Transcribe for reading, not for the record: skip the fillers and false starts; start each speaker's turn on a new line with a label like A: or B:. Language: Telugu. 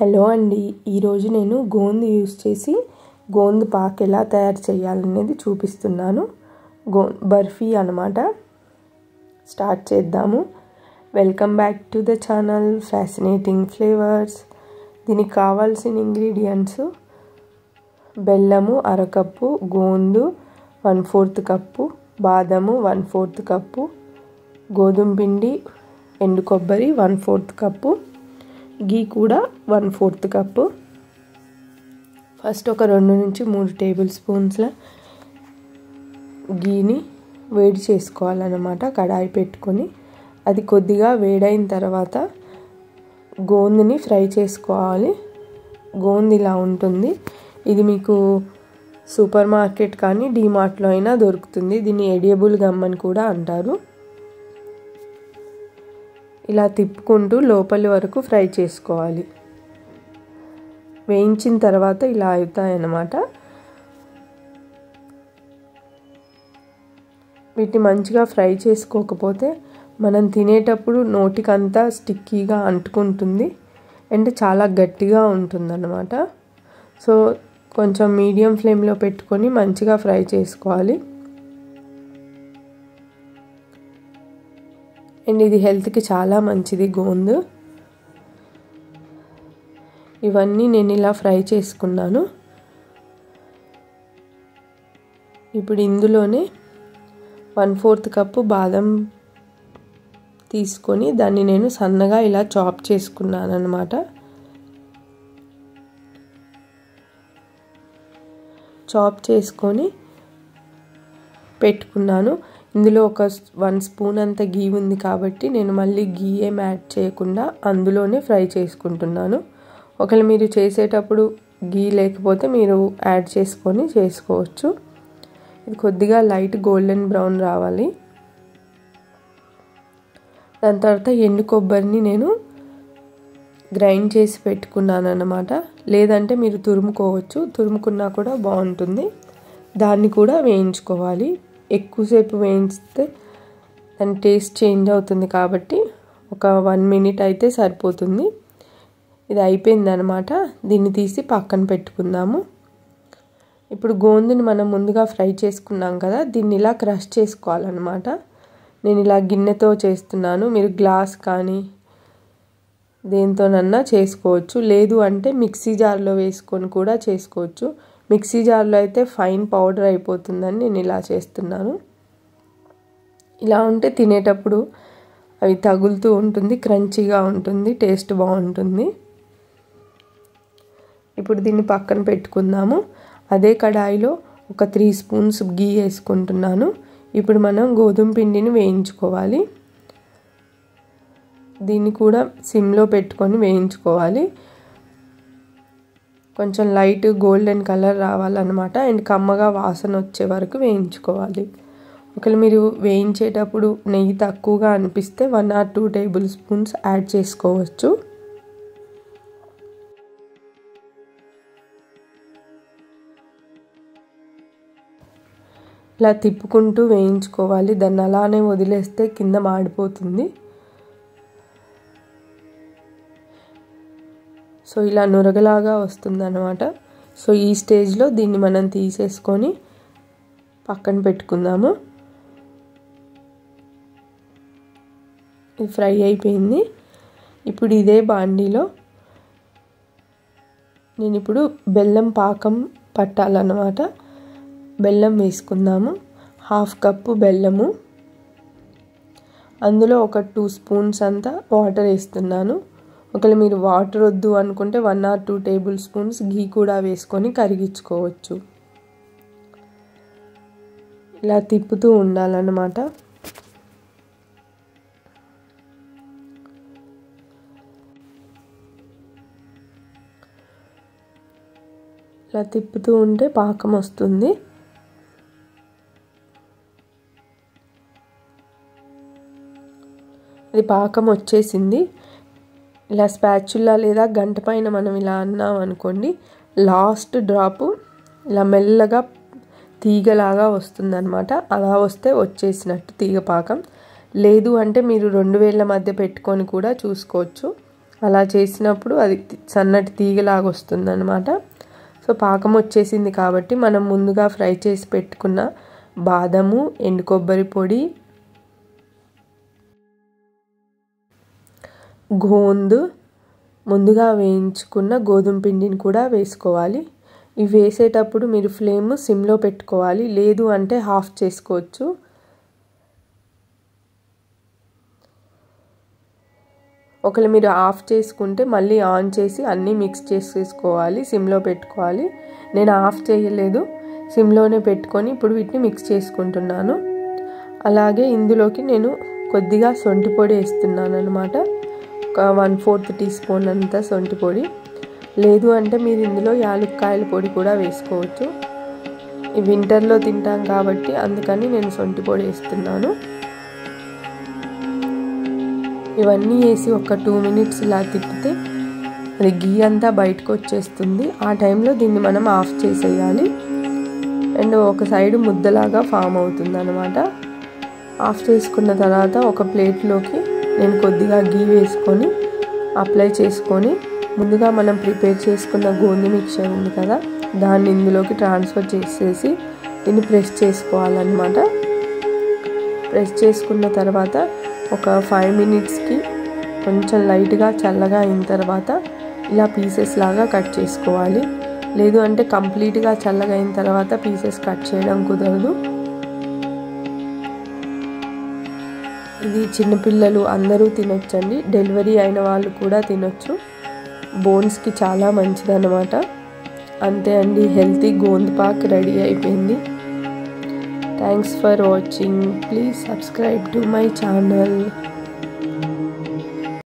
A: హలో అండి, ఈరోజు నేను గోందు యూస్ చేసి గోందు పాక్ ఎలా తయారు చేయాలనేది చూపిస్తున్నాను. బర్ఫీ అన్నమాట. స్టార్ట్ చేద్దాము. Welcome back to the channel fascinating flavours. దీనికి కావాల్సిన ఇంగ్రీడియంట్స్: బెల్లము 1/2 కప్పు, గోందు 1/4 కప్పు, బాదము 1/4 కప్పు, గోధుమ పిండి, ఎండు కొబ్బరి 1/4 కప్పు, గీ కూడా 1/4 కప్పు. ఫస్ట్ ఒక 2 నుంచి 3 టేబుల్ స్పూన్స్ల గీని వేడి చేసుకోవాలన్నమాట. కడాయి పెట్టుకొని అది కొద్దిగా వేడైన తర్వాత గోందుని ఫ్రై చేసుకోవాలి. గోందు ఇలా ఉంటుంది. ఇది మీకు సూపర్ మార్కెట్ కానీ డీమార్ట్లో అయినా దొరుకుతుంది. దీన్ని ఎడియబుల్ గమ్ అని కూడా అంటారు. ఇలా తిప్పుకుంటూ లోపలి వరకు ఫ్రై చేసుకోవాలి. వేయించిన తర్వాత ఇలా అవుతాయన్నమాట. వీటిని మంచిగా ఫ్రై చేసుకోకపోతే మనం తినేటప్పుడు నోటికంతా స్టిక్కీగా అంటుకుంటుంది, అంటే చాలా గట్టిగా ఉంటుందన్నమాట. సో కొంచెం మీడియం ఫ్లేమ్లో పెట్టుకొని మంచిగా ఫ్రై చేసుకోవాలి. అండ్ ఇది హెల్త్కి చాలా మంచిది గోందు. ఇవన్నీ నేను ఇలా ఫ్రై చేసుకున్నాను. ఇప్పుడు ఇందులోనే 1/4 కప్పు బాదం తీసుకొని దాన్ని నేను సన్నగా ఇలా చాప్ చేసుకున్నాను అన్నమాట. చాప్ చేసుకొని పెట్టుకున్నాను. ఇందులో ఒక 1 స్పూన్ అంత గీ ఉంది కాబట్టి నేను మళ్ళీ గీ ఏం యాడ్ చేయకుండా అందులోనే ఫ్రై చేసుకుంటున్నాను. ఒకవేళ మీరు చేసేటప్పుడు గీ లేకపోతే మీరు యాడ్ చేసుకొని చేసుకోవచ్చు. ఇది కొద్దిగా లైట్ గోల్డెన్ బ్రౌన్ రావాలి. దాని తర్వాత ఎండు కొబ్బరిని నేను గ్రైండ్ చేసి పెట్టుకున్నాను అన్నమాట. లేదంటే మీరు తురుముకోవచ్చు, తురుముకున్నా కూడా బాగుంటుంది. దాన్ని కూడా వేయించుకోవాలి. ఎక్కువసేపు వేయిస్తే దాని టేస్ట్ చేంజ్ అవుతుంది కాబట్టి ఒక 1 మినిట్ అయితే సరిపోతుంది. ఇది అయిపోయింది అనమాట. దీన్ని తీసి పక్కన పెట్టుకుందాము. ఇప్పుడు గోందుని మనం ముందుగా ఫ్రై చేసుకున్నాం కదా, దీన్ని ఇలా క్రష్ చేసుకోవాలన్నమాట. నేను ఇలా గిన్నెతో చేస్తున్నాను. మీరు గ్లాస్ కానీ దేంతోనన్నా చేసుకోవచ్చు. లేదు అంటే మిక్సీ జార్లో వేసుకొని కూడా చేసుకోవచ్చు. మిక్సీ జార్లో అయితే ఫైన్ పౌడర్ అయిపోతుందని నేను ఇలా చేస్తున్నాను. ఇలా ఉంటే తినేటప్పుడు అవి తగులుతూ ఉంటుంది, క్రంచీగా ఉంటుంది, టేస్ట్ బాగుంటుంది. ఇప్పుడు దీన్ని పక్కన పెట్టుకుందాము. అదే కడాయిలో ఒక 3 స్పూన్స్ గీ వేసుకుంటున్నాను. ఇప్పుడు మనం గోధుమ పిండిని వేయించుకోవాలి. దీన్ని కూడా సిమ్లో పెట్టుకొని వేయించుకోవాలి. కొంచెం లైట్ గోల్డెన్ కలర్ రావాలన్నమాట. అండ్ కమ్మగా వాసన వచ్చే వరకు వేయించుకోవాలి. ఒకవేళ మీరు వేయించేటప్పుడు నెయ్యి తక్కువగా అనిపిస్తే 1 or 2 టేబుల్ స్పూన్స్ యాడ్ చేసుకోవచ్చు. ఇలా తిప్పుకుంటూ వేయించుకోవాలి. దాన్ని అలానే వదిలేస్తే కింద మాడిపోతుంది. సో ఇలా నురగలాగా వస్తుంది అన్నమాట. సో ఈ స్టేజ్లో దీన్ని మనం తీసేసుకొని పక్కన పెట్టుకుందాము. ఇది ఫ్రై అయిపోయింది. ఇప్పుడు ఇదే బాండీలో నేను ఇప్పుడు బెల్లం పాకం పట్టాలన్నమాట. బెల్లం వేసుకుందాము. 1/2 కప్పు బెల్లము, అందులో ఒక 2 స్పూన్స్ అంతా వాటర్ వేస్తున్నాను. ఒకవేళ మీరు వాటర్ వద్దు అనుకుంటే 1 or 2 టేబుల్ స్పూన్స్ గీ కూడా వేసుకొని కరిగించుకోవచ్చు. ఇలా తిప్పుతూ ఉండాలన్నమాట. ఇలా తిప్పుతూ ఉంటే పాకం వస్తుంది. ఇది పాకం వచ్చేసింది. ఇలా స్పాచులా లేదా గంట పైన మనం ఇలా అన్నాం అనుకోండి, లాస్ట్ డ్రాపు ఇలా మెల్లగా తీగలాగా వస్తుందన్నమాట. అలా వస్తే వచ్చేసినట్టు తీగ పాకం. లేదు అంటే మీరు 2 వేళ్ళ మధ్య పెట్టుకొని కూడా చూసుకోవచ్చు. అలా చేసినప్పుడు అది సన్నటి తీగలాగా వస్తుందన్నమాట. సో పాకం వచ్చేసింది కాబట్టి మనం ముందుగా ఫ్రై చేసి పెట్టుకున్న బాదము, ఎండు కొబ్బరి పొడి, గోందు, ముందుగా వేయించుకున్న గోధుమ పిండిని కూడా వేసుకోవాలి. ఇవి వేసేటప్పుడు మీరు ఫ్లేమ్ సిమ్లో పెట్టుకోవాలి, లేదు అంటే ఆఫ్ చేసుకోవచ్చు. ఒకవేళ మీరు ఆఫ్ చేసుకుంటే మళ్ళీ ఆన్ చేసి అన్నీ మిక్స్ చేసేసుకోవాలి, సిమ్లో పెట్టుకోవాలి. నేను ఆఫ్ చేయలేదు, సిమ్లోనే పెట్టుకొని ఇప్పుడు వీటిని మిక్స్ చేసుకుంటున్నాను. అలాగే ఇందులోకి నేను కొద్దిగా సొంటి పొడి వేస్తున్నాను అనమాట. ఒక 1/4 టీ స్పూన్ అంత సొంటి పొడి. లేదు అంటే మీరు ఇందులో యాలక్కాయల పొడి కూడా వేసుకోవచ్చు. ఈ వింటర్లో తింటాం కాబట్టి అందుకని నేను సొంటి పొడి వేస్తున్నాను. ఇవన్నీ వేసి ఒక 2 మినిట్స్ ఇలా తిప్పితే అది గీ అంతా బయటకు వచ్చేస్తుంది. ఆ టైంలో దీన్ని మనం ఆఫ్ చేసేయాలి. అండ్ ఒక సైడ్ ముద్దలాగా ఫామ్ అవుతుంది అనమాట. ఆఫ్ చేసుకున్న తర్వాత ఒక ప్లేట్లోకి నేను కొద్దిగా గీ వేసుకొని అప్లై చేసుకొని ముందుగా మనం ప్రిపేర్ చేసుకున్న గోధుమ మిక్చర్ ఉంది కదా, దాన్ని ఇందులోకి ట్రాన్స్ఫర్ చేసేసి దీన్ని ప్రెస్ చేసుకోవాలన్నమాట. ప్రెస్ చేసుకున్న తర్వాత ఒక 5 మినిట్స్కి కొంచెం లైట్గా చల్లగా అయిన తర్వాత ఇలా పీసెస్ లాగా కట్ చేసుకోవాలి. లేదు అంటే కంప్లీట్గా చల్లగా అయిన తర్వాత పీసెస్ కట్ చేయడం కుదరదు. ఇది చిన్నపిల్లలు అందరూ తినొచ్చండి, డెలివరీ అయిన వాళ్ళు కూడా తినొచ్చు. బోన్స్కి చాలా మంచిదన్నమాట. అంతే అండి, హెల్తీ గోంద పాక్ రెడీ అయిపోయింది. Thanks for watching. Please subscribe to my channel.